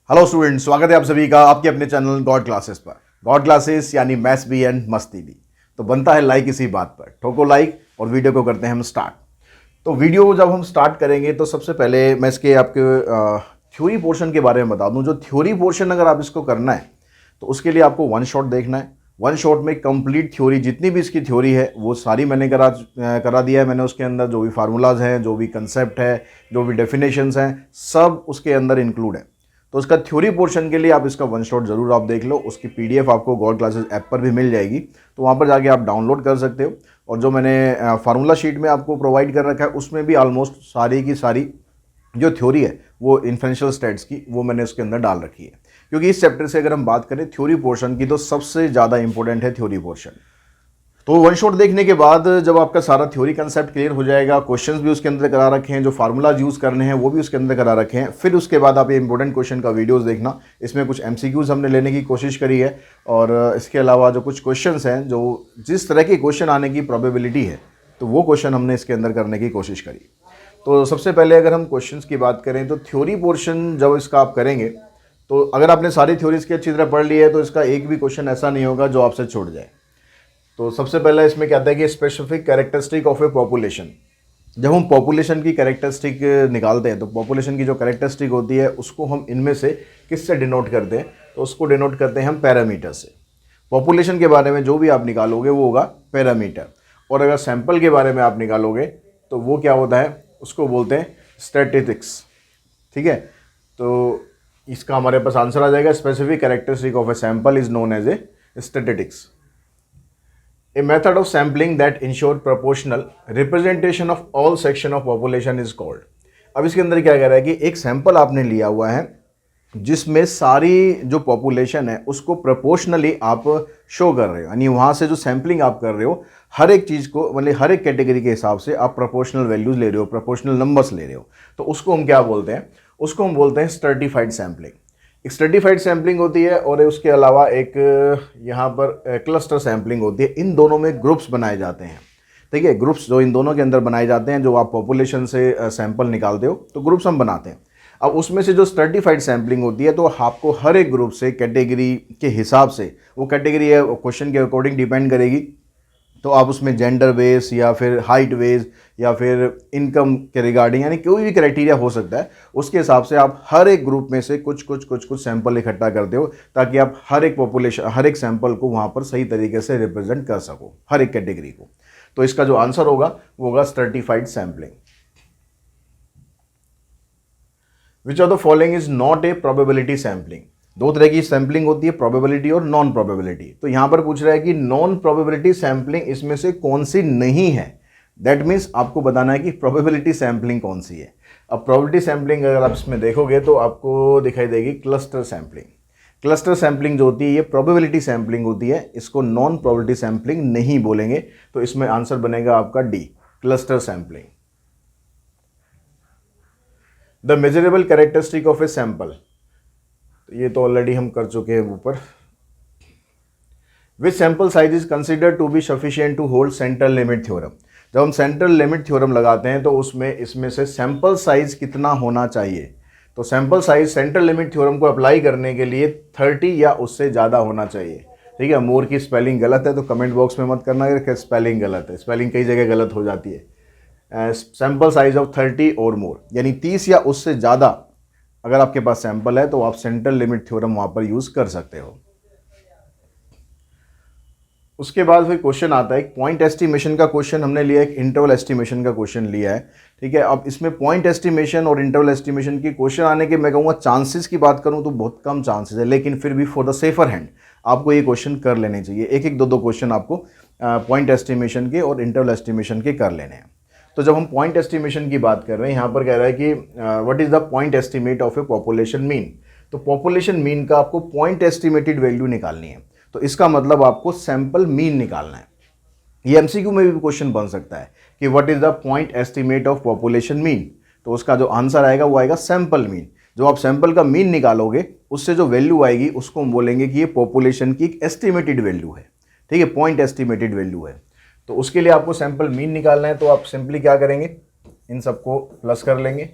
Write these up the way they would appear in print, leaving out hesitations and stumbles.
Hello students, स्वागत है आप सभी का आपके अपने चैनल गॉड क्लासेस पर। गॉड क्लासेस यानी मैथ्स भी एंड मस्ती भी। तो बनता है लाइक इसी बात पर, ठोको लाइक और वीडियो को करते हैं हम स्टार्ट। तो वीडियो जब हम स्टार्ट करेंगे तो सबसे पहले मैं इसके आपके थ्योरी पोर्शन के बारे में बता दूं। जो थ्योरी पोर्शन अगर आप इसको करना है तो उसके लिए आपको वन शॉट देखना है। वन शॉट में कंप्लीट थ्योरी, जितनी भी इसकी थ्योरी है वो सारी मैंने करा दिया है। मैंने उसके अंदर जो भी फार्मूलाज हैं, जो भी कंसेप्ट है, जो भी डेफिनेशंस हैं, सब उसके अंदर इंक्लूड है। तो इसका थ्योरी पोर्शन के लिए आप इसका वन शॉट जरूर आप देख लो। उसकी पीडीएफ आपको गॉड क्लासेस ऐप पर भी मिल जाएगी, तो वहाँ पर जाके आप डाउनलोड कर सकते हो। और जो मैंने फार्मूला शीट में आपको प्रोवाइड कर रखा है उसमें भी ऑलमोस्ट सारी की सारी जो थ्योरी है वो इन्फ्रेंशियल स्टेट्स की वो मैंने उसके अंदर डाल रखी है। क्योंकि इस चैप्टर से अगर हम बात करें थ्योरी पोर्शन की तो सबसे ज़्यादा इंपॉर्टेंट है थ्योरी पोर्शन। तो वन शॉट देखने के बाद जब आपका सारा थ्योरी कंसेप्ट क्लियर हो जाएगा, क्वेश्चंस भी उसके अंदर करा रखे हैं, जो फार्मूलाज यूज़ करने हैं वो भी उसके अंदर करा रखे हैं, फिर उसके बाद आप ये इंपॉर्टेंट क्वेश्चन का वीडियोस देखना। इसमें कुछ एमसीक्यूज हमने लेने की कोशिश करी है और इसके अलावा जो कुछ क्वेश्चंस हैं, जो जिस तरह के क्वेश्चन आने की प्रोबेबिलिटी है, तो वो क्वेश्चन हमने इसके अंदर करने की कोशिश करी। तो सबसे पहले अगर हम क्वेश्चंस की बात करें तो थ्योरी पोर्शन जब इसका आप करेंगे तो अगर आपने सारी थ्योरीज की अच्छी तरह पढ़ ली है तो इसका एक भी क्वेश्चन ऐसा नहीं होगा जो आपसे छूट जाए। तो सबसे पहला इसमें क्या आता है कि specific characteristic of A population. जब हम पॉपुलेशन की कैरेक्टरिस्टिक निकालते हैं तो पॉपुलेशन की जो कैरेक्टरिस्टिक होती है उसको हम इनमें से किससे डिनोट करते हैं, तो उसको डिनोट करते हैं हम पैरामीटर से। पॉपुलेशन के बारे में जो भी आप निकालोगे वो होगा पैरामीटर, और अगर सैंपल के बारे में आप निकालोगे तो वो क्या होता है, उसको बोलते हैं स्टैटिस्टिक्स। ठीक है, तो इसका हमारे पास आंसर आ जाएगा specific characteristic of a sample is known as a statistics. A method of sampling that ensure proportional representation of all section of population is called। अब इसके अंदर क्या कह रहा है कि एक सैंपल आपने लिया हुआ है जिसमें सारी जो पॉपुलेशन है उसको प्रोपोर्शनली आप शो कर रहे हो, यानी वहाँ से जो सैम्पलिंग आप कर रहे हो हर एक चीज़ को, मतलब हर एक कैटेगरी के हिसाब से आप प्रोपोर्शनल वैल्यूज़ ले रहे हो, प्रोपोर्शनल नंबर्स ले रहे हो। तो उसको हम क्या बोलते हैं, उसको हम बोलते हैं स्ट्रेटिफाइड सैम्पलिंग। एक स्ट्रेटिफाइड सैम्पलिंग होती है और उसके अलावा एक यहाँ पर क्लस्टर सैम्पलिंग होती है। इन दोनों में ग्रुप्स बनाए जाते हैं। ठीक है, ग्रुप्स जो इन दोनों के अंदर बनाए जाते हैं, जो आप पॉपुलेशन से सैंपल निकालते हो तो ग्रुप्स हम बनाते हैं। अब उसमें से जो स्ट्रेटिफाइड सैम्पलिंग होती है तो आपको हर एक ग्रुप से कैटेगरी के हिसाब से, वो कैटेगरी है क्वेश्चन के अकॉर्डिंग डिपेंड करेगी, तो आप उसमें जेंडर बेस या फिर हाइट बेस या फिर इनकम के रिगार्डिंग, यानी कोई भी क्राइटेरिया हो सकता है, उसके हिसाब से आप हर एक ग्रुप में से कुछ सैंपल इकट्ठा करते हो ताकि आप हर एक पॉपुलेशन, हर एक सैंपल को वहाँ पर सही तरीके से रिप्रेजेंट कर सको, हर एक कैटेगरी को। तो इसका जो आंसर होगा वो होगा stratified sampling. Which of the following is not a probability sampling. दो तरह की सैम्पलिंग होती है, प्रोबेबिलिटी और नॉन प्रोबेबिलिटी। तो यहां पर पूछ रहा है कि नॉन प्रोबेबिलिटी सैम्पलिंग इसमें से कौन सी नहीं है। दैट मीन्स आपको बताना है कि प्रोबेबिलिटी सैम्पलिंग कौन सी है। अब प्रोबेबिलिटी सैम्पलिंग अगर आप इसमें देखोगे तो आपको दिखाई देगी क्लस्टर सैम्पलिंग। क्लस्टर सैम्पलिंग जो होती है ये प्रोबेबिलिटी सैम्पलिंग होती है, इसको नॉन प्रोबेबिलिटी सैम्पलिंग नहीं बोलेंगे। तो इसमें आंसर बनेगा आपका D, cluster sampling. The measurable characteristic of a sample, ये तो ऑलरेडी हम कर चुके हैं ऊपर। Which sample size is considered to be sufficient to hold central limit theorem. जब हम सेंट्रल लिमिट थ्योरम लगाते हैं तो उसमें इसमें से सैंपल साइज कितना होना चाहिए, तो sample size central limit theorem को अप्लाई करने के लिए 30 या उससे ज़्यादा होना चाहिए। ठीक है, मोर की स्पेलिंग गलत है तो कमेंट बॉक्स में मत करना कि स्पेलिंग गलत है, स्पेलिंग कई जगह गलत हो जाती है। सैंपल साइज ऑफ 30 और मोर, यानी 30 या उससे ज़्यादा अगर आपके पास सैंपल है तो आप सेंट्रल लिमिट थ्योरम वहां पर यूज कर सकते हो। उसके बाद फिर क्वेश्चन आता है, एक पॉइंट एस्टिमेशन का क्वेश्चन हमने लिया, एक इंटरवल एस्टिमेशन का क्वेश्चन लिया है। ठीक है, अब इसमें पॉइंट एस्टिमेशन और इंटरवल एस्टिमेशन की क्वेश्चन आने के मैं कहूँगा चांसेस की बात करूँ तो बहुत कम चांसेस है, लेकिन फिर भी फॉर द सेफर हैंड आपको ये क्वेश्चन कर लेने चाहिए। एक एक दो क्वेश्चन आपको पॉइंट एस्टिमेशन के और इंटरवल एस्टिमेशन के कर लेने हैं। तो जब हम पॉइंट एस्टिमेशन की बात कर रहे हैं, यहाँ पर कह रहा है कि what is the point estimate of A population mean. तो पॉपुलेशन मीन का आपको पॉइंट एस्टिमेटेड वैल्यू निकालनी है, तो इसका मतलब आपको सैंपल मीन निकालना है। ये एमसीक्यू में भी क्वेश्चन बन सकता है कि what is the point estimate of population mean, तो उसका जो आंसर आएगा वो आएगा सैंपल मीन। जो आप सैंपल का मीन निकालोगे उससे जो वैल्यू आएगी उसको हम बोलेंगे कि ये पॉपुलेशन की एक एस्टिमेटेड वैल्यू है। ठीक है, पॉइंट एस्टिमेटेड वैल्यू है। तो उसके लिए आपको सैंपल मीन निकालना है, तो आप सिंपली क्या करेंगे, इन सबको प्लस कर लेंगे।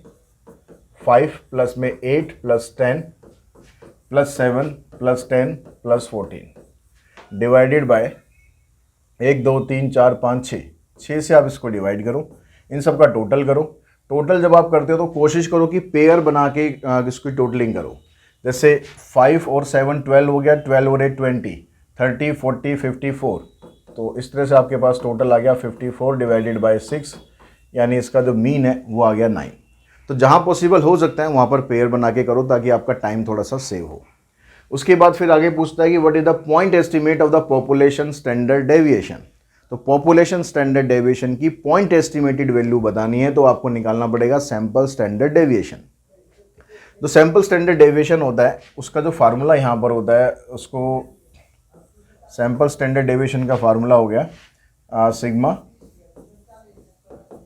5 प्लस में 8 प्लस 10 +7 +10 +14 डिवाइडेड बाय 1 2 3 4 5 6, 6 से आप इसको डिवाइड करो, इन सब का टोटल करो। टोटल जब आप करते हो तो कोशिश करो कि पेयर बना के इसकी टोटलिंग करो। जैसे 5 और 7 12 हो गया, 12 और 8 20, 30 40 54, तो इस तरह से आपके पास टोटल आ गया 54 डिवाइडेड बाय 6, यानी इसका जो मीन है वो आ गया 9। तो जहाँ पॉसिबल हो सकता है वहाँ पर पेयर बना के करो ताकि आपका टाइम थोड़ा सा सेव हो। उसके बाद फिर आगे पूछता है कि what is the point estimate of the population standard deviation. तो पॉपुलेशन स्टैंडर्ड डेविएशन की पॉइंट एस्टिमेटेड वैल्यू बतानी है तो आपको निकालना पड़ेगा सैंपल स्टैंडर्ड डेविएशन। जो सैंपल स्टैंडर्ड डेविएशन होता है उसका जो फार्मूला यहाँ पर होता है, उसको सैंपल स्टैंडर्ड डेविएशन का फार्मूला हो गया सिग्मा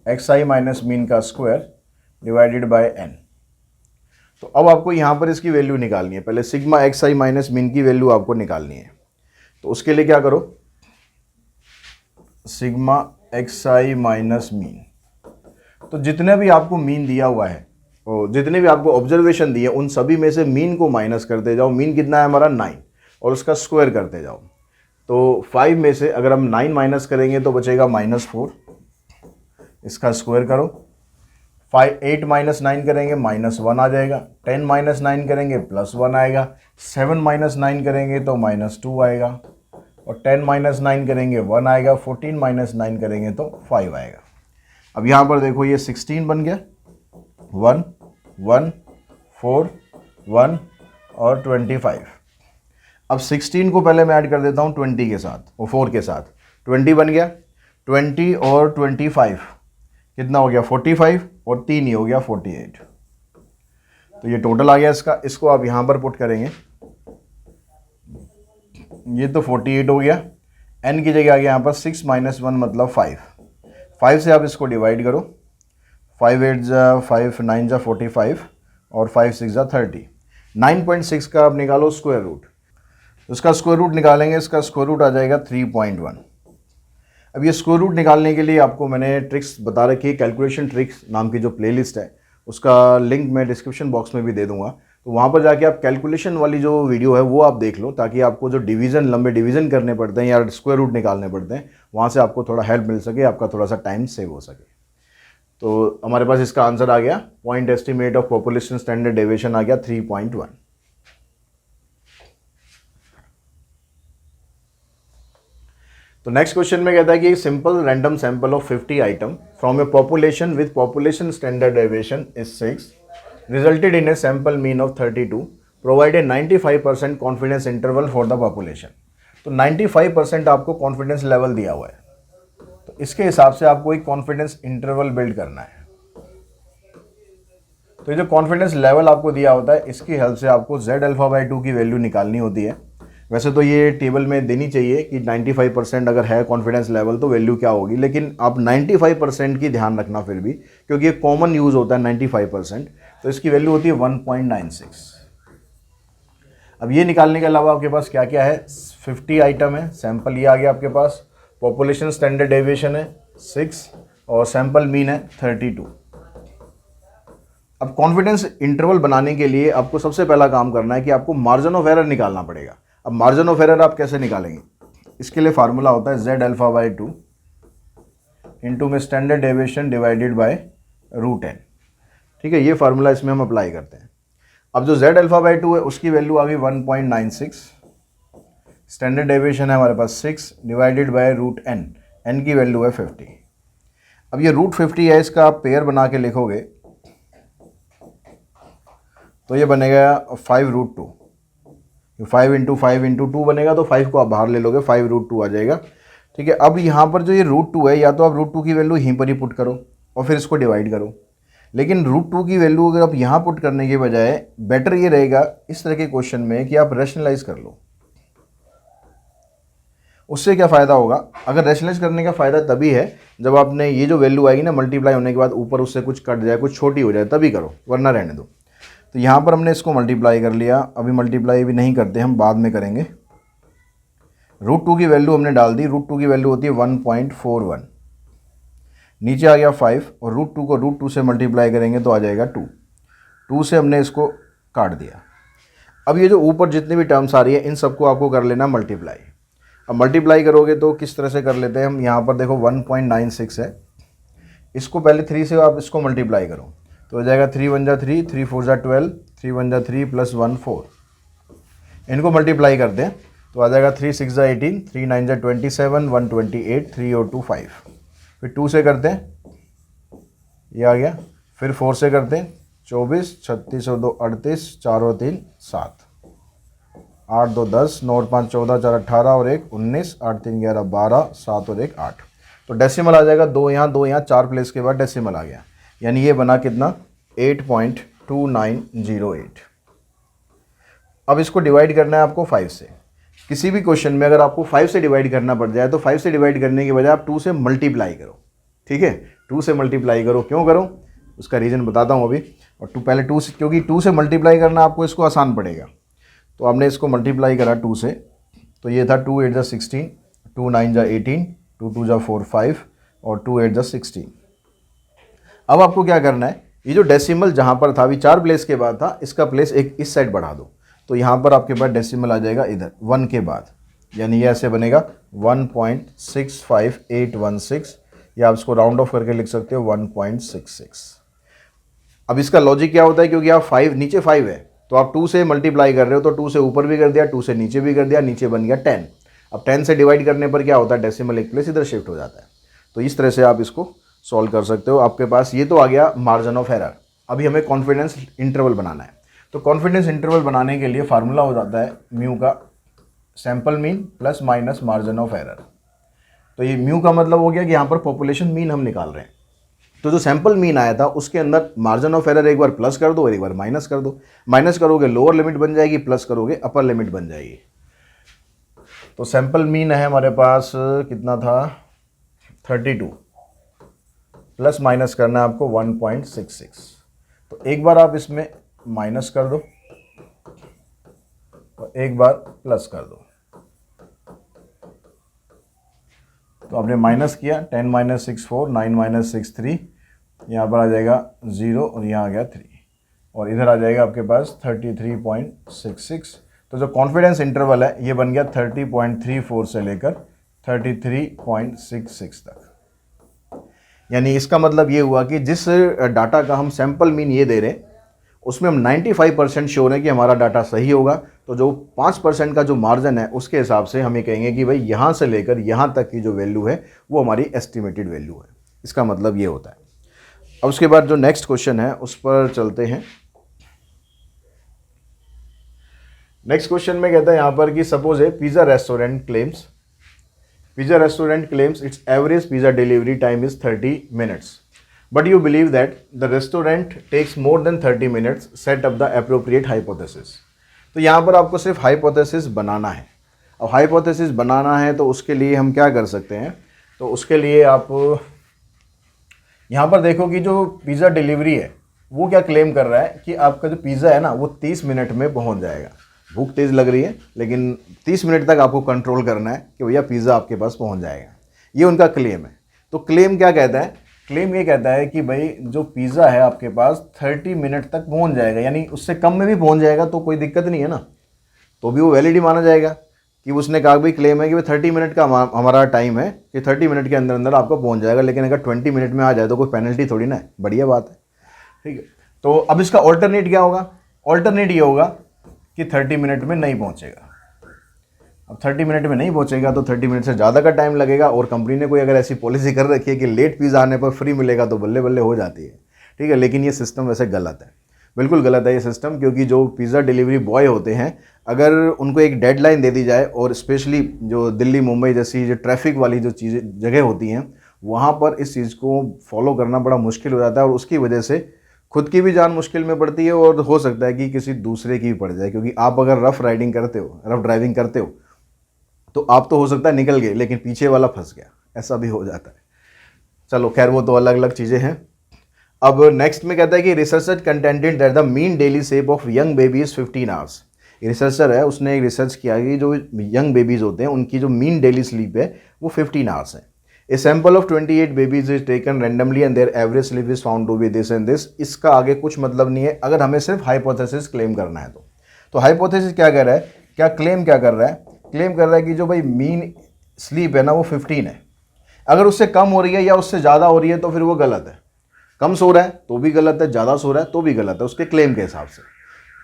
xi माइनस मीन का स्क्वायर डिवाइडेड बाय n। तो अब आपको यहाँ पर इसकी वैल्यू निकालनी है। पहले सिग्मा xi माइनस मीन की वैल्यू आपको निकालनी है। तो उसके लिए क्या करो, सिग्मा xi माइनस मीन, तो जितने भी आपको मीन दिया हुआ है और जितने भी आपको ऑब्जर्वेशन दिए उन सभी में से मीन को माइनस करते जाओ। मीन कितना है हमारा 9, और उसका स्क्वायर करते जाओ। तो 5 में से अगर हम 9 माइनस करेंगे तो बचेगा -4, इसका स्क्वायर करो। 8 माइनस 9 करेंगे -1 आ जाएगा, 10 माइनस 9 करेंगे +1 आएगा, 7 माइनस 9 करेंगे तो -2 आएगा, और 10 माइनस 9 करेंगे 1 आएगा, 14 माइनस 9 करेंगे तो 5 आएगा। अब यहाँ पर देखो ये 16 बन गया, 1 1 4 1 और 25। अब 16 को पहले मैं ऐड कर देता हूँ 20 के साथ और 4 के साथ, 20 बन गया। 20 और 25 कितना हो गया 45, और 3 ही हो गया 48। तो ये टोटल आ गया इसका। इसको आप यहाँ पर पुट करेंगे, ये तो 48 हो गया। n की जगह आ गया यहाँ पर 6 माइनस 1 मतलब 5। 5 से आप इसको डिवाइड करो, 5 8 जा 5 9 जा 45 और 5 6 जा 30। 9.6 का आप निकालो स्क्वायर रूट, इसका स्क्वायर रूट निकालेंगे, इसका स्क्वायर रूट आ जाएगा 3.1। अब ये स्क्वायर रूट निकालने के लिए आपको मैंने ट्रिक्स बता रखी है। कैलकुलेशन ट्रिक्स नाम की जो प्लेलिस्ट है उसका लिंक मैं डिस्क्रिप्शन बॉक्स में भी दे दूंगा, तो वहाँ पर जाके आप कैलकुलेशन वाली जो वीडियो है वो आप देख लो, ताकि आपको जो डिवीज़न लंबे डिवीज़न करने पड़ते हैं या स्क्वायर रूट निकालने पड़ते हैं वहाँ से आपको थोड़ा हेल्प मिल सके, आपका थोड़ा सा टाइम सेव हो सके। तो हमारे पास इसका आंसर आ गया, point estimate of population standard deviation आ गया 3.1। तो नेक्स्ट क्वेश्चन में कहता है कि simple random sample of 50 item from a population with population standard deviation is 6 resulted in a sample mean of 32, provide a 95% confidence interval for the population. तो 95% आपको confidence level दिया हुआ है, तो इसके हिसाब से आपको एक कॉन्फिडेंस इंटरवल बिल्ड करना है। तो ये जो कॉन्फिडेंस लेवल आपको दिया होता है इसकी हेल्प से आपको Z∝/2 की वैल्यू निकालनी होती है। वैसे तो ये टेबल में देनी चाहिए कि 95% अगर है कॉन्फिडेंस लेवल तो वैल्यू क्या होगी, लेकिन आप 95% की ध्यान रखना फिर भी, क्योंकि ये कॉमन यूज़ होता है 95%, तो इसकी वैल्यू होती है 1.96। अब ये निकालने के अलावा आपके पास क्या क्या है, 50 आइटम है, सैंपल ये आ गया आपके पास, पॉपुलेशन स्टैंडर्ड डेविएशन है 6 और सैंपल मीन है 32। अब कॉन्फिडेंस इंटरवल बनाने के लिए आपको सबसे पहला काम करना है कि आपको मार्जिन ऑफ एरर निकालना पड़ेगा। अब मार्जिन ऑफ एरर आप कैसे निकालेंगे, इसके लिए फार्मूला होता है Z∝/2 इंटू में standard deviation divided by √n। ठीक है, ये फार्मूला इसमें हम अप्लाई करते हैं। अब जो Z∝/2 है उसकी वैल्यू आ गई 1.96, स्टैंडर्ड डेविएशन है हमारे पास 6 डिवाइडेड बाय √n, n की वैल्यू है 50। अब ये √50 है, इसका आप पेयर बना के लिखोगे तो ये बनेगा 5√2, 5 इंटू 5 इंटू 2 बनेगा, तो 5 को आप बाहर ले लोगे, 5√2 आ जाएगा। ठीक है, अब यहाँ पर जो ये √2 है, या तो आप √2 की वैल्यू यहीं पर ही पुट करो और फिर इसको डिवाइड करो, लेकिन √2 की वैल्यू अगर आप यहाँ पुट करने के बजाय बेटर ये रहेगा इस तरह के क्वेश्चन में कि आप रैशनलाइज कर लो। उससे क्या फ़ायदा होगा, अगर रैशनलाइज करने का फ़ायदा तभी है जब आपने ये जो वैल्यू आएगी ना मल्टीप्लाई होने के बाद ऊपर उससे कुछ कट जाए, कुछ छोटी हो जाए, तभी करो, वरना रहने दो। तो यहाँ पर हमने इसको मल्टीप्लाई कर लिया, अभी मल्टीप्लाई भी नहीं करते, हम बाद में करेंगे। √2 की वैल्यू हमने डाल दी, √2 की वैल्यू होती है 1.41, नीचे आ गया 5 और √2 को √2 से मल्टीप्लाई करेंगे तो आ जाएगा 2 से हमने इसको काट दिया। अब ये जो ऊपर जितनी भी टर्म्स आ रही है इन सबको आपको कर लेना मल्टीप्लाई। अब मल्टीप्लाई करोगे तो किस तरह से कर लेते हैं हम, यहाँ पर देखो 1.96 है, इसको पहले 3 से आप इसको मल्टीप्लाई करो तो हो जाएगा 3 1 जा 3, 3 4 जा 12, 3 1 जा 3 प्लस 1 4। इनको मल्टीप्लाई करते हैं तो आ जाएगा 3 6 जा 18, 3 9 जा 27, 128, 3 और 2 5। फिर 2 से करते हैं, ये आ गया। फिर 4 से करते हैं 24, 36 और 2 38, 4 और 3 7, 8 2 10, 9 और 5 14, 4 18 और 1 19, 8 3 11 12, 7 और 1 8। तो डेसिमल आ जाएगा 2 यहाँ 2 यहाँ, 4 प्लेस के बाद डेसिमल आ गया, यानी ये बना कितना 8.2908। अब इसको डिवाइड करना है आपको 5 से। किसी भी क्वेश्चन में अगर आपको 5 से डिवाइड करना पड़ जाए तो 5 से डिवाइड करने के बजाय आप 2 से मल्टीप्लाई करो, ठीक है। 2 से मल्टीप्लाई करो, क्यों करो उसका रीज़न बताता हूँ अभी। और पहले 2 से, क्योंकि 2 से मल्टीप्लाई करना आपको इसको आसान पड़ेगा, तो आपने इसको मल्टीप्लाई करा 2 से, तो ये था 2 8 जा 16, 2 9 जा 18, 2 2 जा 4 5 और 2 8 जा 16। अब आपको क्या करना है, ये जो डेसिमल जहाँ पर था अभी 4 प्लेस के बाद था, इसका प्लेस एक इस साइड बढ़ा दो, तो यहाँ पर आपके पास डेसिमल आ जाएगा इधर 1 के बाद, यानी ये ऐसे बनेगा 1.65816, या आप इसको राउंड ऑफ करके लिख सकते हो 1.66। अब इसका लॉजिक क्या होता है, क्योंकि आप 5 नीचे 5 है तो आप 2 से मल्टीप्लाई कर रहे हो, तो 2 से ऊपर भी कर दिया, 2 से नीचे भी कर दिया, नीचे बन गया 10। अब 10 से डिवाइड करने पर क्या होता है, डेसिमल एक प्लेस इधर शिफ्ट हो जाता है। तो इस तरह से आप इसको सॉल्व कर सकते हो। आपके पास ये तो आ गया मार्जिन ऑफ एरर। अभी हमें कॉन्फिडेंस इंटरवल बनाना है, तो कॉन्फिडेंस इंटरवल बनाने के लिए फार्मूला हो जाता है म्यू का sample mean plus minus margin of error. तो ये म्यू का मतलब हो गया कि यहाँ पर पॉपुलेशन मीन हम निकाल रहे हैं, तो जो सैंपल मीन आया था उसके अंदर मार्जिन ऑफ एरर एक बार प्लस कर दो और एक बार माइनस कर दो। माइनस करोगे लोअर लिमिट बन जाएगी, प्लस करोगे अपर लिमिट बन जाएगी। तो सैंपल मीन है हमारे पास कितना था 32, प्लस माइनस करना है आपको 1.66। तो एक बार आप इसमें माइनस कर दो और एक बार प्लस कर दो, तो आपने माइनस किया 10 माइनस 6 4, 9 माइनस 6 3, यहाँ पर आ जाएगा 0 और यहाँ आ गया 3, और इधर आ जाएगा आपके पास 33.66। तो जो कॉन्फिडेंस इंटरवल है ये बन गया 30.34 से लेकर 33.66 तक। यानी इसका मतलब ये हुआ कि जिस डाटा का हम सैंपल मीन ये दे रहे हैं उसमें हम 95% श्योर है कि हमारा डाटा सही होगा, तो जो 5% का जो मार्जिन है उसके हिसाब से हम ये कहेंगे कि भाई यहाँ से लेकर यहाँ तक की जो वैल्यू है वो हमारी एस्टिमेटेड वैल्यू है। इसका मतलब ये होता है। अब उसके बाद जो नेक्स्ट क्वेश्चन है उस पर चलते हैं। नेक्स्ट क्वेश्चन में कहता है यहाँ पर कि सपोज है pizza restaurant claims its average pizza delivery time is 30 minutes, but you believe that the restaurant takes more than 30 minutes. Set up the appropriate hypothesis. तो यहाँ पर आपको सिर्फ हाइपोथेसिस बनाना है। अब हाइपोथेसिस बनाना है तो उसके लिए हम क्या कर सकते हैं, तो उसके लिए आप यहाँ पर देखो कि जो पिज़्ज़ा डिलीवरी है वो क्या क्लेम कर रहा है कि आपका जो पिज़्ज़ा है ना वो 30 मिनट में पहुँच जाएगा। भूख तेज़ लग रही है लेकिन 30 मिनट तक आपको कंट्रोल करना है कि भैया पिज़्ज़ा आपके पास पहुंच जाएगा, ये उनका क्लेम है। तो क्लेम क्या कहता है, क्लेम ये कहता है कि भाई जो पिज़्ज़ा है आपके पास 30 मिनट तक पहुंच जाएगा, यानी उससे कम में भी पहुंच जाएगा तो कोई दिक्कत नहीं है ना, तो भी वो वैलिड ही माना जाएगा कि उसने कहा भाई क्लेम है कि भाई 30 मिनट का हमारा टाइम है कि 30 मिनट के अंदर अंदर आपको पहुँच जाएगा। लेकिन अगर 20 मिनट में आ जाए तो कोई पेनल्टी थोड़ी ना है, बढ़िया बात है, ठीक है। तो अब इसका ऑल्टरनेट क्या होगा, ऑल्टरनेट ये होगा कि 30 मिनट में नहीं पहुंचेगा। अब 30 मिनट में नहीं पहुंचेगा तो 30 मिनट से ज़्यादा का टाइम लगेगा, और कंपनी ने कोई अगर ऐसी पॉलिसी कर रखी है कि लेट पिज़्ज़ा आने पर फ्री मिलेगा तो बल्ले बल्ले हो जाती है, ठीक है। लेकिन ये सिस्टम वैसे गलत है, बिल्कुल गलत है ये सिस्टम, क्योंकि जो पिज़्ज़ा डिलीवरी बॉय होते हैं अगर उनको एक डेडलाइन दे दी जाए, और स्पेशली जो दिल्ली मुंबई जैसी जो ट्रैफिक वाली जो चीज़ें जगह होती हैं वहाँ पर इस चीज़ को फॉलो करना बड़ा मुश्किल हो जाता है, और उसकी वजह से खुद की भी जान मुश्किल में पड़ती है और हो सकता है कि किसी दूसरे की भी पड़ जाए। क्योंकि आप अगर रफ ड्राइविंग करते हो तो आप तो हो सकता है निकल गए लेकिन पीछे वाला फंस गया, ऐसा भी हो जाता है। चलो खैर वो तो अलग अलग चीज़ें हैं। अब नेक्स्ट में कहता है कि researcher contented that the mean daily sleep of young babies 15 hours. Researcher है उसने एक रिसर्च किया कि जो यंग बेबीज होते हैं उनकी जो मीन डेली स्लीप है वो 15 आवर्स है। A sample of 28 babies is taken randomly and their average sleep is found to be this and this. इसका आगे कुछ मतलब नहीं है अगर हमें सिर्फ हाइपोथेसिस क्लेम करना है तो हाइपोथेसिस क्या कर रहा है, क्या क्लेम क्या कर रहा है, क्लेम कर रहा है कि जो भाई मीन स्लीप है ना वो 15 है। अगर उससे कम हो रही है या उससे ज़्यादा हो रही है तो फिर वो गलत है। कम सो रहा है तो भी गलत है, ज़्यादा सो रहा है तो भी गलत है उसके क्लेम के हिसाब से।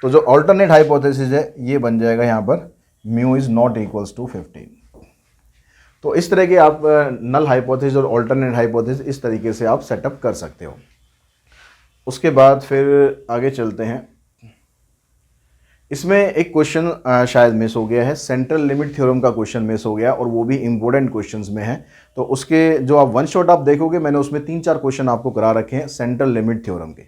तो जो ऑल्टरनेट हाइपोथेसिस है ये बन जाएगा यहाँ पर mu is not equals to 15। तो इस तरह के आप नल हाइपोथेसिस और ऑल्टरनेट हाइपोथेसिस इस तरीके से आप सेटअप कर सकते हो। उसके बाद फिर आगे चलते हैं। इसमें एक क्वेश्चन शायद मिस हो गया है, सेंट्रल लिमिट थ्योरम का क्वेश्चन मिस हो गया और वो भी इंपॉर्टेंट क्वेश्चंस में है। तो उसके जो आप वन शॉट आप देखोगे, मैंने उसमें 3-4 क्वेश्चन आपको करा रखे हैं सेंट्रल लिमिट थ्योरम के।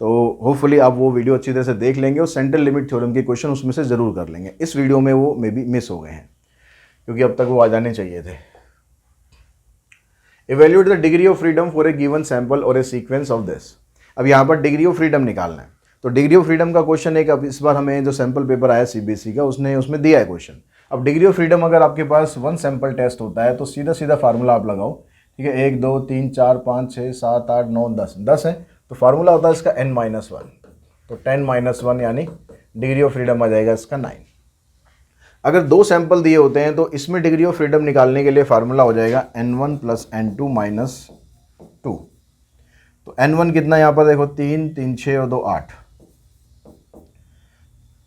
तो होपफुली आप वो वीडियो अच्छी तरह से देख लेंगे और सेंट्रल लिमिट थ्योरम के क्वेश्चन उसमें से ज़रूर कर लेंगे। इस वीडियो में वो मे बी मिस हो गए हैं क्योंकि अब तक वो आ जाने चाहिए थे। Evaluate the degree of freedom for a given sample और ए सीक्वेंस ऑफ दिस। अब यहाँ पर डिग्री ऑफ फ्रीडम निकालना है। तो डिग्री ऑफ फ्रीडम का क्वेश्चन एक, अब इस बार हमें जो सैंपल पेपर आया सीबीएसई का उसमें दिया है क्वेश्चन। अब डिग्री ऑफ फ्रीडम अगर आपके पास 1 सैंपल टेस्ट होता है तो सीधा सीधा फार्मूला आप लगाओ, ठीक है। 1 2 3 4 5 6 7 8 9 10 है तो फार्मूला होता है इसका n-1। तो 10-1 यानी डिग्री ऑफ फ्रीडम आ जाएगा इसका 9। अगर 2 सैंपल दिए होते हैं तो इसमें डिग्री ऑफ फ्रीडम निकालने के लिए फार्मूला हो जाएगा n1 + n2 - 2। तो n1 कितना यहाँ पर देखो 3 3 6 और 2 8,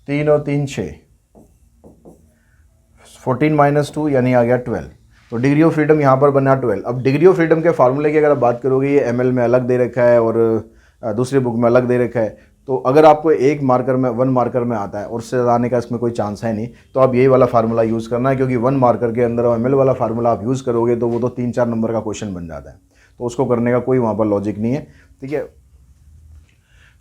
3 और 3 6, 14 - 2 यानी आ गया 12। तो डिग्री ऑफ फ्रीडम यहाँ पर बना 12। अब डिग्री ऑफ फ्रीडम के फार्मूले की अगर आप बात करोगे, ये ml में अलग दे रखा है और दूसरी बुक में अलग दे रखा है। तो अगर आपको 1 मार्कर में आता है और उससे आने का इसमें कोई चांस है नहीं, तो आप यही वाला फार्मूला यूज़ करना है क्योंकि 1 मार्कर के अंदर ml वाला फार्मूला आप यूज़ करोगे तो वो तो 3-4 नंबर का क्वेश्चन बन जाता है। तो उसको करने का कोई वहाँ पर लॉजिक नहीं है, ठीक है।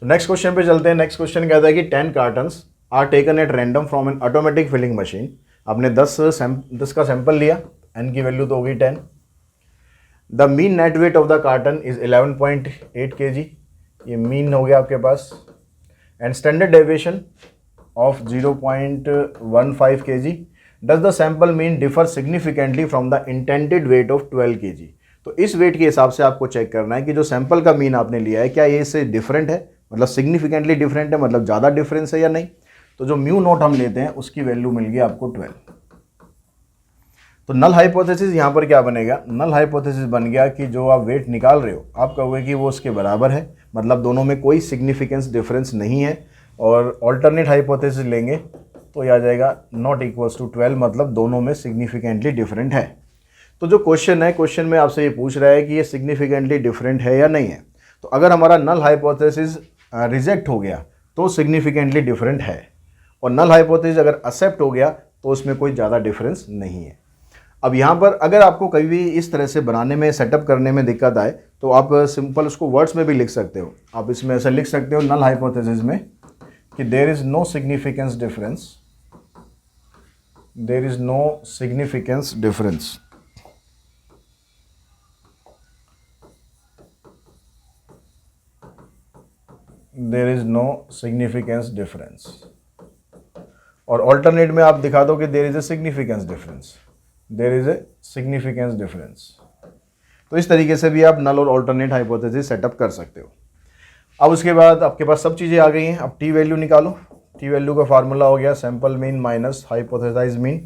तो नेक्स्ट क्वेश्चन पे चलते हैं। नेक्स्ट क्वेश्चन कहता है कि 10 cartons are taken at random from an automatic filling machine. आपने 10 का सैंपल लिया, n की वैल्यू तो होगी 10। The mean net weight of the carton is 11.8 kg। ये मीन हो गया आपके पास। And standard deviation of 0.15 kg। Does the sample mean differ significantly from the intended weight of 12 kg। तो इस वेट के हिसाब से आपको चेक करना है कि जो सैंपल का मीन आपने लिया है क्या ये इससे डिफरेंट है, मतलब सिग्निफिकेंटली डिफरेंट है, मतलब ज़्यादा डिफरेंस है या नहीं। तो जो म्यू नॉट हम लेते हैं उसकी वैल्यू मिल गई आपको 12। तो नल हाइपोथेसिस यहाँ पर क्या बनेगा, नल हाइपोथेसिस बन गया कि जो आप वेट निकाल रहे हो आप कहोगे कि वो उसके बराबर है, मतलब दोनों में कोई सिग्निफिकेंस डिफरेंस नहीं है। और ऑल्टरनेट हाइपोथेसिस लेंगे तो यह आ जाएगा नॉट इक्वल्स टू 12, मतलब दोनों में सिग्निफिकेंटली डिफरेंट है। तो जो क्वेश्चन है, क्वेश्चन में आपसे ये पूछ रहा है कि ये सिग्निफिकेंटली डिफरेंट है या नहीं है। तो अगर हमारा नल हाइपोथेसिस रिजेक्ट हो गया तो सिग्निफिकेंटली डिफरेंट है, और नल हाइपोथेसिस अगर एक्सेप्ट हो गया तो उसमें कोई ज़्यादा डिफरेंस नहीं है। अब यहाँ पर अगर आपको कभी भी इस तरह से बनाने में, सेटअप करने में दिक्कत आए तो आप सिंपल उसको वर्ड्स में भी लिख सकते हो। आप इसमें ऐसा लिख सकते हो नल हाइपोथेसिस में कि there is no significance difference, there is no significance difference. There is no significance difference. और ऑल्टरनेट में आप दिखा दो कि there is a significance difference, there is a significance difference. तो इस तरीके से भी आप नल और ऑल्टरनेट हाइपोथेसिस सेटअप कर सकते हो। अब उसके बाद आपके पास सब चीज़ें आ गई हैं। अब टी वैल्यू निकालो। टी वैल्यू का फार्मूला हो गया sample mean minus hypothesised mean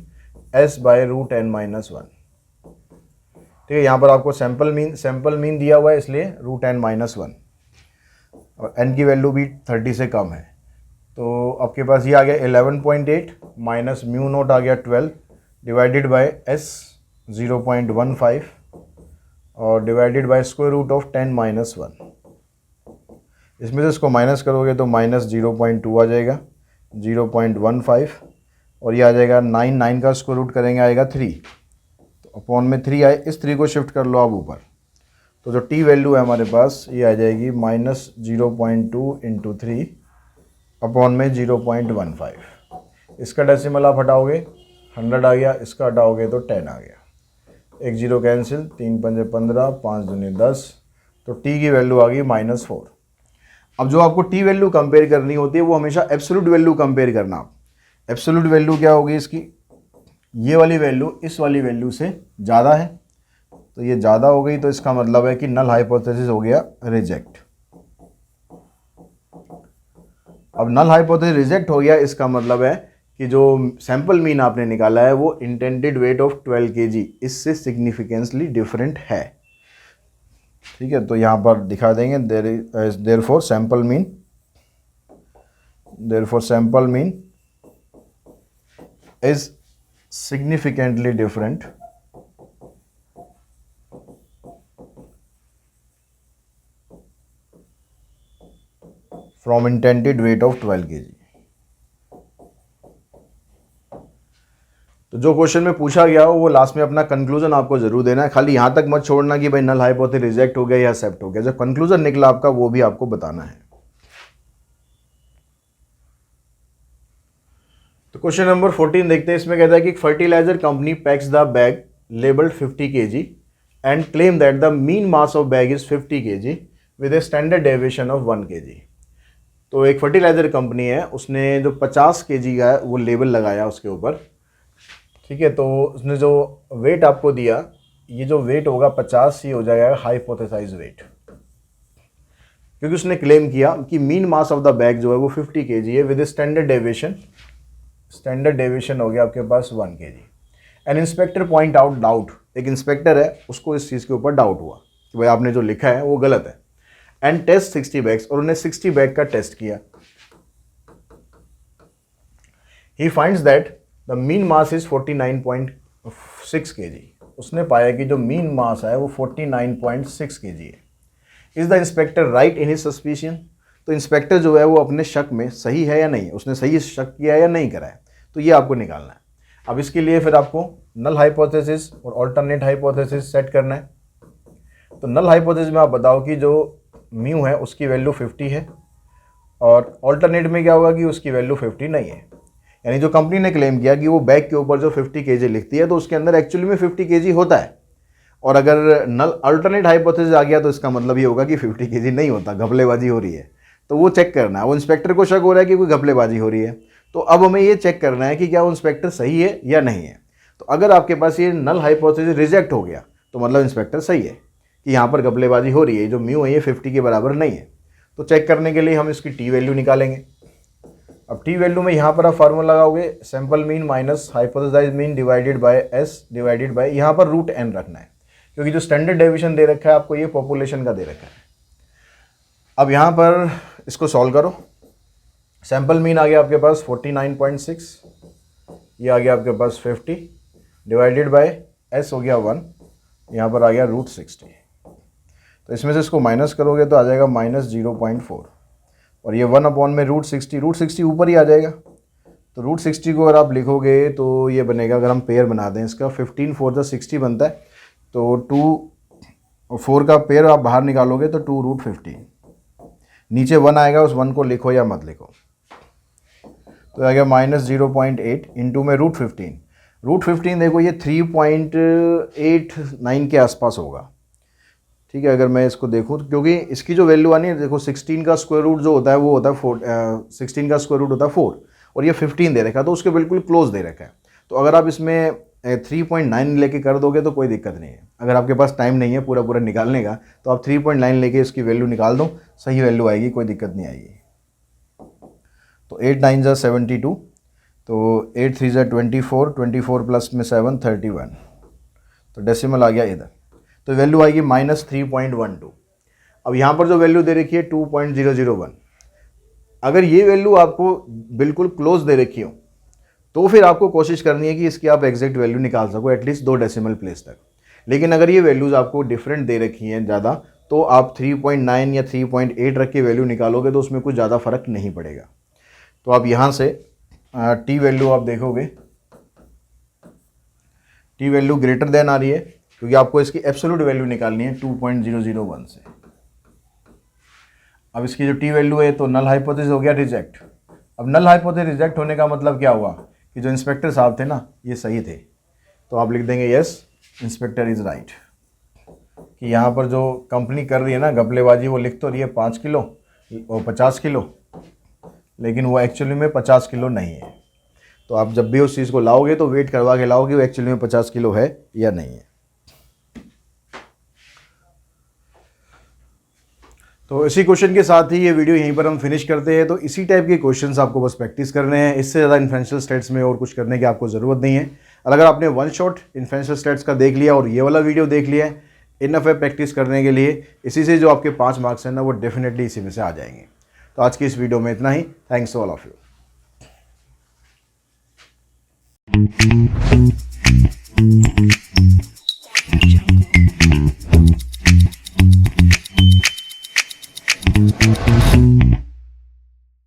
S/√n-1। ठीक है, यहाँ पर आपको सैंपल मीन दिया हुआ है इसलिए √n-1, और n की वैल्यू भी 30 से कम है। तो आपके पास ये आ गया 11.8 माइनस म्यू नोट आ गया 12 डिवाइडेड बाय S 0.15 और divided by square root of 10-1। इसमें से इसको माइनस करोगे तो माइनस 0.2 आ जाएगा, 0.15 और ये आ जाएगा 9 का स्क्वायर रूट करेंगे आएगा 3, तो अपॉन में 3 आए, इस 3 को शिफ्ट कर लो आप ऊपर। तो जो टी वैल्यू है हमारे पास ये आ जाएगी -0.2 × 3 अपॉन में 0.15। इसका डेसिमल आप हटाओगे 100 आ गया, इसका हटाओगे तो 10 आ गया, 1 0 कैंसिल, 3 पंजे 15, 5 दूनी 10, तो टी की वैल्यू आ गई -4। अब जो आपको टी वैल्यू कंपेयर करनी होती है वो हमेशा एब्सोल्यूट वैल्यू कंपेयर करना। आप एब्सोल्यूट वैल्यू क्या होगी इसकी, ये वाली वैल्यू इस वाली वैल्यू से ज़्यादा है, तो ये ज़्यादा हो गई तो इसका मतलब है कि नल हाइपोथेसिस हो गया रिजेक्ट। अब नल हाइपोथेसिस रिजेक्ट हो गया, इसका मतलब है कि जो सैंपल मीन आपने निकाला है वो इंटेंडेड वेट ऑफ 12 kg इससे सिग्निफिकेंटली डिफरेंट है। ठीक है, तो यहाँ पर दिखा देंगे therefore sample mean is significantly different from intended weight of 12 kg। तो जो क्वेश्चन में पूछा गया हो वो लास्ट में अपना कंक्लूजन आपको जरूर देना है, खाली यहां तक मत छोड़ना कि भाई नल हाइपोथेसिस रिजेक्ट हो गया या एक्सेप्ट हो गया। जो कंक्लूजन निकला आपका वो भी आपको बताना है। तो क्वेश्चन नंबर 14 देखते हैं। इसमें कहता है कि fertiliser company packs the bag labelled 50 kg and claim that the mean mass of bag is 50 kg with a standard deviation of 1 kg। तो एक फर्टिलाइजर कंपनी है, उसने जो 50 kg का है वो लेबल लगाया उसके ऊपर। ठीक है, तो उसने जो वेट आपको दिया, ये जो वेट होगा 50 ही हो जाएगा हाइपोथेसाइज वेट, क्योंकि उसने क्लेम किया कि mean mass of the bag जो है वो 50 kg है विद स्टैंडर्ड डेविएशन हो गया आपके पास 1 kg। An inspector point out doubt, एक इंस्पेक्टर है उसको इस चीज़ के ऊपर डाउट हुआ कि भाई आपने जो लिखा है वो गलत है। एंड टेस्ट 60 बैग्स, और उन्हें 60 बैग का टेस्ट किया। He finds that the mean mass is 49.6 kg। उसने पाया कि जो मीन मास है वो 49.6 kg है। Is the inspector right in his suspicion, तो इंस्पेक्टर जो है वो अपने शक में सही है या नहीं है, उसने सही शक किया या नहीं करा है, तो ये आपको निकालना है। अब इसके लिए फिर आपको नल हाइपोथेसिस और अल्टरनेट हाइपोथेसिस सेट करना है। तो नल हाइपोथेसिस में आप बताओ कि जो म्यू है उसकी वैल्यू 50 है, और अल्टरनेट में क्या होगा कि उसकी वैल्यू 50 नहीं है। यानी जो कंपनी ने क्लेम किया कि वो बैग के ऊपर जो 50 kg लिखती है तो उसके अंदर एक्चुअली में 50 kg होता है, और अगर नल अल्टरनेट हाइपोथेसिस आ गया तो इसका मतलब ये होगा कि 50 kg नहीं होता, घपलेबाजी हो रही है। तो वो चेक करना है, वो इंस्पेक्टर को शक हो रहा है कि कोई घपलेबाजी हो रही है, तो अब हमें ये चेक करना है कि क्या वो इंस्पेक्टर सही है या नहीं है। तो अगर आपके पास ये नल हाइपोथेसिस रिजेक्ट हो गया तो मतलब इंस्पेक्टर सही है कि यहाँ पर घपलेबाजी हो रही है, जो म्यू है ये 50 के बराबर नहीं है। तो चेक करने के लिए हम इसकी टी वैल्यू निकालेंगे। अब टी वैल्यू में यहाँ पर आप फार्मूला लगाओगे, sample mean minus hypothesised mean divided by S divided by, यहाँ पर रूट एन रखना है, क्योंकि जो स्टैंडर्ड डेविएशन दे रखा है आपको ये पॉपुलेशन का दे रखा है। अब यहाँ पर इसको सॉल्व करो। सैंपल मीन आ गया आपके पास 49.6, ये आ गया आपके पास 50 डिवाइडेड बाय एस हो गया 1, यहाँ पर आ गया √60। तो इसमें से इसको माइनस करोगे तो आ जाएगा -0.4, और ये 1 में √60 ऊपर ही आ जाएगा। तो √60 को अगर आप लिखोगे तो ये बनेगा, अगर हम पेयर बना दें इसका 15 4 × 60 बनता है, तो 2 और 4 का पेयर आप बाहर निकालोगे तो 2√15, नीचे 1 आएगा, उस 1 को लिखो या मत लिखो, तो आ गया -0.8 इंटू में √15 देखो ये 3.89 के आसपास होगा। ठीक है, अगर मैं इसको देखूँ तो, क्योंकि इसकी जो वैल्यू आनी है देखो 16 का स्क्वायर रूट जो होता है वो होता है 16 का स्क्वायर रूट होता है 4, और ये 15 दे रखा है, तो उसके बिल्कुल क्लोज दे रखा है। तो अगर आप इसमें 3.9 लेके कर दोगे तो कोई दिक्कत नहीं है। अगर आपके पास टाइम नहीं है पूरा पूरा निकालने का तो आप 3.9 लेके इसकी वैल्यू निकाल दो, सही वैल्यू आएगी, कोई दिक्कत नहीं आएगी। तो 8 9 ज़ा 72, तो 8 3 ज़ा 24, 24 प्लस में 7 31, तो डेसिमल आ गया इधर, तो वैल्यू आएगी -3.12। अब यहाँ पर जो वैल्यू दे रखी है 2.001, अगर ये वैल्यू आपको बिल्कुल क्लोज दे रखी हो तो फिर आपको कोशिश करनी है कि इसकी आप एग्जैक्ट वैल्यू निकाल सको एटलीस्ट 2 डेसिमल प्लेस तक। लेकिन अगर ये वैल्यूज़ आपको डिफरेंट दे रखी हैं ज़्यादा, तो आप 3.9 या 3.8 रख के वैल्यू निकालोगे तो उसमें कुछ ज़्यादा फर्क नहीं पड़ेगा। तो आप यहाँ से टी वैल्यू आप देखोगे, टी वैल्यू ग्रेटर देन आ रही है, क्योंकि आपको इसकी एब्सोल्यूट वैल्यू निकालनी है 2.001 से। अब इसकी जो टी वैल्यू है तो नल हाइपोथेसिस हो गया रिजेक्ट। अब नल हाइपोथेसिस रिजेक्ट होने का मतलब क्या हुआ कि जो इंस्पेक्टर साहब थे ना ये सही थे, तो आप लिख देंगे यस इंस्पेक्टर इज़ राइट, कि यहाँ पर जो कंपनी कर रही है ना घपलेबाजी, वो लिख तो रही है 5 किलो और 50 किलो, लेकिन वो एक्चुअली में 50 किलो नहीं है। तो आप जब भी उस चीज़ को लाओगे तो वेट करवा के लाओगे वो एक्चुअली में 50 किलो है या नहीं है। तो इसी क्वेश्चन के साथ ही ये वीडियो यहीं पर हम फिनिश करते हैं। तो इसी टाइप के क्वेश्चंस आपको बस प्रैक्टिस करने हैं, इससे ज़्यादा इन्फ्रेंशियल स्टेट्स में और कुछ करने की आपको ज़रूरत नहीं है। और अगर आपने वन शॉट इन्फ्रेंशियल स्टेट्स का देख लिया और ये वाला वीडियो देख लिया है, इनफ है प्रैक्टिस करने के लिए। इसी से जो आपके 5 मार्क्स हैं ना, वो डेफिनेटली इसी में से आ जाएंगे। तो आज की इस वीडियो में इतना ही। Thanks to all of you.